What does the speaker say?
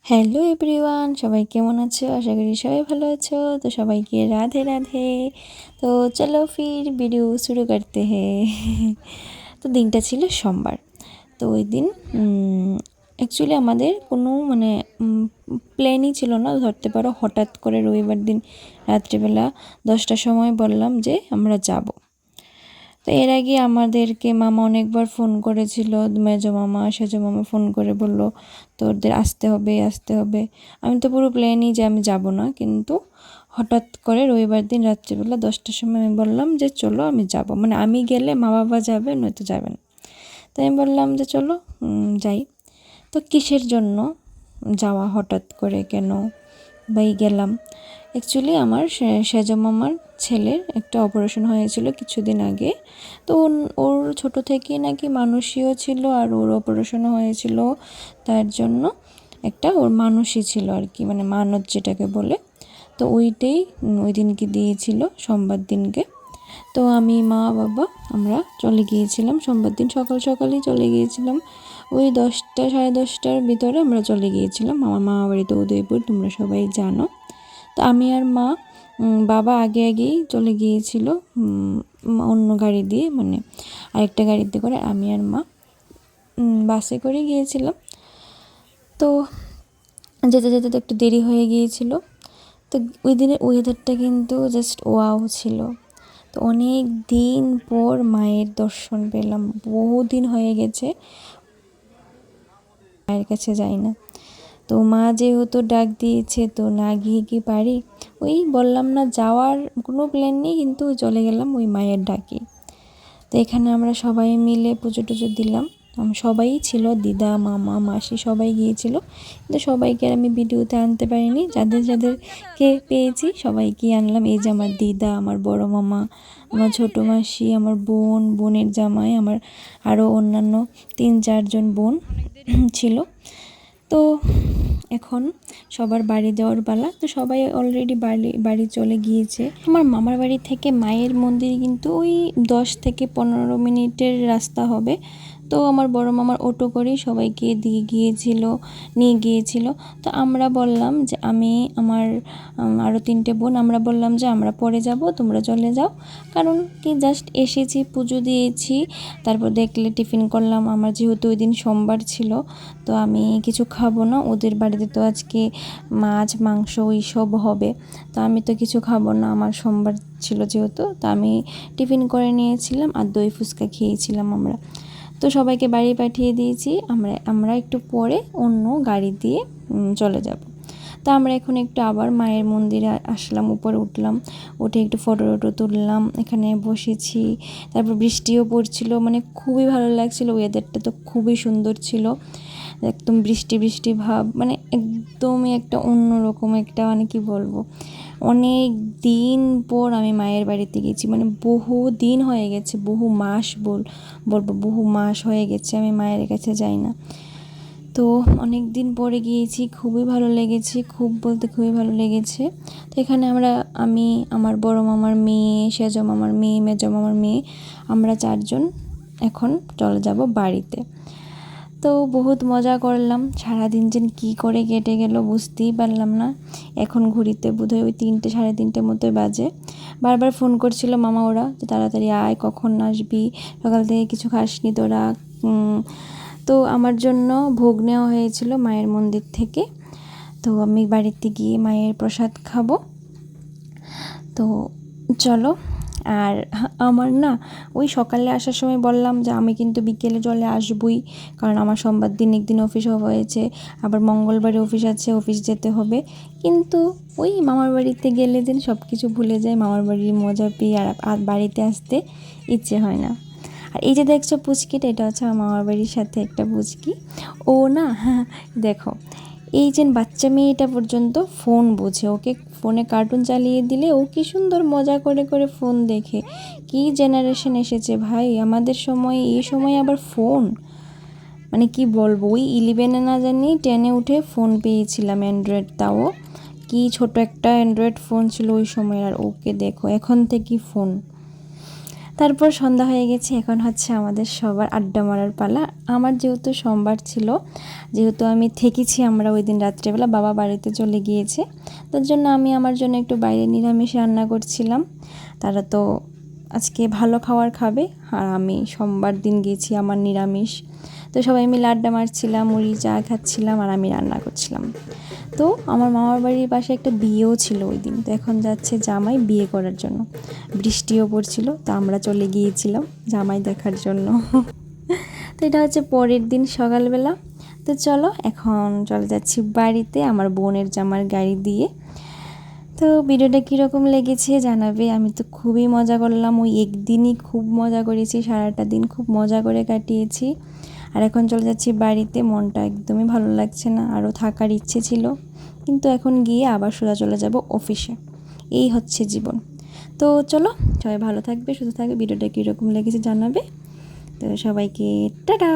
Hello everyone, সবাই কেমন আছো? আশা করি সবাই ভালো আছো। তো সবাইকে রাধে রাধে। তো চলো ফির ভিডিও শুরু করতে হ্যাঁ। তো দিনটা ছিল সোমবার। তো ওই দিন অ্যাকচুয়ালি আমাদের কোনো প্ল্যানই ছিল না, ধরতে পারো হঠাৎ করে রবিবার দিন রাত্রিবেলা 10টার সময় বললাম যে আমরা যাব। তো এর আগে আমাদেরকে মামা অনেকবার ফোন করেছিল, মেজো মামা সেজো মামা ফোন করে বলল তোদের আসতে হবে আসতে হবে। আমি তো পুরো প্ল্যানই যে আমি যাব না, কিন্তু হঠাৎ করে রবিবার দিন রাত্রিবেলা 10টার সময় আমি বললাম যে চলো আমি যাব, মানে আমি গেলে মা বাবা যাবে, নয়তো যাবে না। তাই আমি বললাম যে চলো যাই। তো কিসের জন্য যাওয়া হঠাৎ করে, কেন বাই গেলাম? অ্যাকচুয়ালি আমার সেজো মামার ছেলের একটা অপারেশন হয়েছিল কিছুদিন আগে। তো ওর ছোট থেকেই নাকি মানসিও ছিল, আর ওর অপারেশনও হয়েছিল। তার জন্য একটা ওর মানসই ছিল আর কি, মানে মানত যেটাকে বলে। তো ওইটাই ওই দিনকে দিয়েছিল, সোমবার দিনকে। তো আমি মা বাবা আমরা চলে গিয়েছিলাম সোমবার দিন সকাল সকালই চলে গিয়েছিলাম। ওই 10টা সাড়ে 10টার ভিতরে আমরা চলে গিয়েছিলাম আমার মামা বাড়িতে উদয়পুর, তোমরা সবাই জানো। তো আমি আর মা, বাবা আগেই চলে গিয়েছিল অন্য গাড়ি দিয়ে, মানে আরেকটা গাড়িতে করে। আমি আর মা বাসে করে গিয়েছিলাম। তো যেতে যেতে তো একটু দেরি হয়ে গিয়েছিল। তো ওই দিনের ওয়েদারটা কিন্তু জাস্ট ওয়াও ছিল। তো অনেক দিন পর মায়ের দর্শন পেলাম, বহুদিন হয়ে গেছে মায়ের কাছে যাই না। তো মা যেহেতু ডাক দিয়েছে, তো না গিয়ে কি পারি? ওই বললাম না, যাওয়ার কোনো প্ল্যান নেই, কিন্তু চলে গেলাম ওই মায়ের ডাকে। তো এখানে আমরা সবাই মিলে পুজো টুজো দিলাম। সবাই ছিল, দিদা মামা মাসি সবাই গিয়েছিল, কিন্তু সবাইকে আর আমি ভিডিওতে আনতে পারিনি। যাদের যাদেরকে পেয়েছি সবাইকে আনলাম। এই যে আমার দিদা, আমার বড় মামা, আমার ছোটো মাসি, আমার বোনের জামাই, আমার আরও অন্যান্য 3-4 জন বোন ছিল। তো এখন সবার বাড়ি যাওয়ার পালা। তো সবাই অলরেডি বাড়ি চলে গিয়েছে। আমার মামার বাড়ি থেকে মায়ের মন্দির কিন্তু ওই 10 থেকে 15 মিনিটের রাস্তা হবে। তো আমার বড় মামার অটো করেই সবাইকে নিয়ে গিয়েছিল। তো আমরা বললাম যে আমি আমার আরও 3টে বোন আমরা বললাম যে আমরা পরে যাব, তোমরা চলে যাও। কারণ কি, জাস্ট এসেছি, পুজো দিয়েছি, তারপর দেখলে টিফিন করলাম। আমার যেহেতু ওই দিন সোমবার ছিল, তো আমি কিছু খাবো না। ওদের বাড়িতে তো আজকে মাছ মাংস সব হবে, তো আমি তো কিছু খাবো না, আমার সোমবার ছিল যেহেতু। তো আমি টিফিন করে নিয়েছিলাম আর দই ফুচকা খেয়েছিলাম আমরা। তো সবাইকে বাড়ি পাঠিয়ে দিয়েছি। আমরা একটু পরে অন্য গাড়ি দিয়ে চলে যাব। তো আমরা এখন একটু আবার মায়ের মন্দিরে আসলাম, উপরে উঠলাম, উঠে একটু ফটো তুললাম, এখানে বসেছি। তারপর বৃষ্টিও পড়ছিল, মানে খুবই ভালো লাগছিল, ওয়েদারটা তো খুবই সুন্দর ছিল। একদম বৃষ্টি বৃষ্টি ভাব, মানে একদমই একটা অন্যরকম একটা, মানে কি বলবো, অনেক দিন পর আমি মায়ের বাড়িতে গেছি। মানে বহু দিন হয়ে গেছে, বহু মাস হয়ে গেছে আমি মায়ের কাছে যাই না। তো অনেক দিন পরে গিয়েছি, খুবই ভালো লেগেছে, খুব বলতে খুবই ভালো লেগেছে। তো এখানে আমি, আমার বড় মামার মেয়ে, সেজো মামার মেয়ে, মেজো মামার মেয়ে, আমরা 4জন এখন চলে যাব বাড়িতে। তো বহুত মজা করলাম, সারাদিন যেন কী করে কেটে গেল বুঝতেই পারলাম না। এখন ঘুরিতে বোধহয় ওই 3টে সাড়ে 3টের মতোই বাজে। বারবার ফোন করছিল মামা ওরা যে তাড়াতাড়ি আয়, কখন আসবি, সকাল থেকে কিছু খাসনি তোরা। তো আমার জন্য ভোগ নেওয়া হয়েছিল মায়ের মন্দির থেকে। তো আমি বাড়িতে গিয়ে মায়ের প্রসাদ খাবো। তো চলো। আর আমার না, ওই সকালে আসার সময় বললাম যে আমি কিন্তু বিকেলে চলে আসবই, কারণ আমার সোমবার দিন একদিন অফিস হয়েছে, আবার মঙ্গলবারে অফিস আছে, অফিস যেতে হবে। কিন্তু ওই মামার বাড়িতে গেলে দিন সব কিছু ভুলে যায়, মামার বাড়ির মজা পেয়ে আর বাড়িতে আসতে ইচ্ছে হয় না। আর এই যে দেখছো পুচকিটা, এটা হচ্ছে আমার মামার বাড়ির সাথে একটা পুচকি। ও না দেখো, এই যে বাচ্চা মেয়েটা পর্যন্ত ফোন বোঝে, ওকে ফোনে কার্টুন চালিয়ে দিলে ও কি সুন্দর মজা করে করে ফোন দেখে। কি জেনারেশন এসেছে ভাই আমাদের সময়, এই সময় আবার ফোন, মানে কি বলবো, ওই 11-এ না জানি 10-এ উঠে ফোন পেয়েছিলাম অ্যান্ড্রয়েড, তাও কি ছোট একটা অ্যান্ড্রয়েড ফোন ছিল ওই সময়। আর ওকে দেখো এখন থেকে ফোন। তারপর সন্ধ্যা হয়ে গেছে, এখন হচ্ছে আমাদের সবার আড্ডা মারার পালা। আমার যেহেতু সোমবার ছিল, যেহেতু আমি থেকেছি, আমরা ওই দিন রাত্রেবেলা বাবা বাড়িতে চলে গিয়েছে, তার জন্য আমি আমার জন্য একটু বাইরে নিরামিষ রান্না করছিলাম। তারা তো আজকে ভালো খাবার খাবে, আর আমি সোমবার দিন গেছি আমার নিরামিষ। তো সবাই মিলে আড্ডা মারছিলাম, মুড়ি চা খাচ্ছিলাম, আর আমি রান্না করছিলাম। তো আমার মামার বাড়ির পাশে একটা বিয়েও ছিল ওই দিন, তো এখন যাচ্ছে জামাই বিয়ে করার জন্য। বৃষ্টিও পড়ছিল, তো আমরা চলে গিয়েছিলাম জামাই দেখার জন্য। তো এটা হচ্ছে পরের দিন সকালবেলা। তো চলো এখন চলে যাচ্ছি বাড়িতে আমার বোনের জামার গাড়ি দিয়ে। তো ভিডিওটা কীরকম লেগেছে জানাবে। আমি তো খুবই মজা করলাম, ওই একদিনই খুব মজা করেছি, সারাটা দিন খুব মজা করে কাটিয়েছি। আর এখন চলে যাচ্ছি বাড়িতে, মনটা একদমই ভালো লাগছে না, আরও থাকার ইচ্ছে ছিল, কিন্তু এখন গিয়ে আবার সোজা চলে যাব অফিসে। এই হচ্ছে জীবন। তো চলো, সবাই ভালো থাকবে, সুস্থ থাকবে। ভিডিওটা কীরকম লেগেছে জানাবে। তো সবাইকে টাটা।